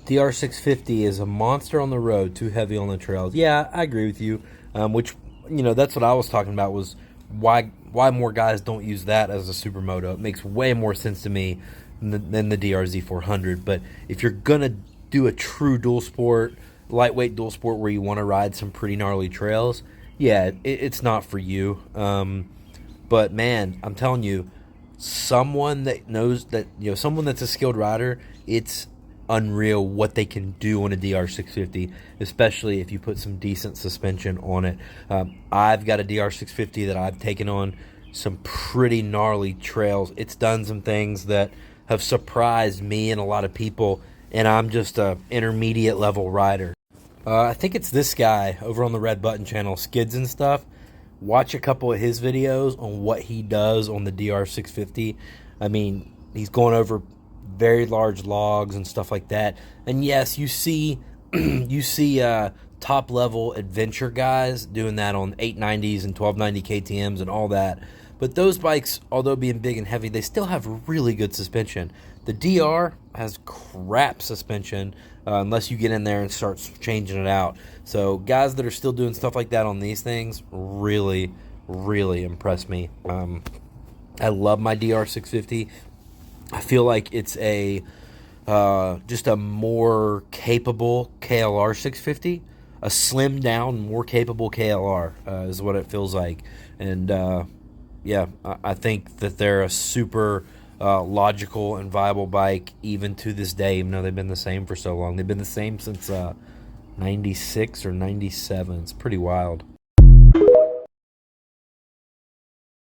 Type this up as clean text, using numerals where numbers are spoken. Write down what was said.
DR650 is a monster on the road, too heavy on the trails. Yeah, I agree with you. Which, that's what I was talking about, was why more guys don't use that as a supermoto. It makes way more sense to me than the DRZ400. But if you're gonna do a true dual sport, lightweight dual sport where you want to ride some pretty gnarly trails, yeah, it's not for you. But man, I'm telling you, someone that knows that, someone that's a skilled rider, it's unreal what they can do on a DR650, especially if you put some decent suspension on it. I've got a DR650 that I've taken on some pretty gnarly trails. It's done some things that have surprised me and a lot of people, and I'm just a intermediate level rider. I think it's this guy over on the Red Button channel, Skids and Stuff. Watch a couple of his videos on what he does on the DR650. I mean, he's going over very large logs and stuff like that. And yes, you see top level adventure guys doing that on 890s and 1290 KTMs and all that. But those bikes, although being big and heavy, they still have really good suspension. The DR has crap suspension unless you get in there and start changing it out. So guys that are still doing stuff like that on these things really, really impress me. I love my DR650. I feel like it's just a more capable KLR 650, a slimmed down, more capable KLR is what it feels like. And yeah, I think that they're a super logical and viable bike even to this day, even though they've been the same for so long. They've been the same since 96 or 97. It's pretty wild.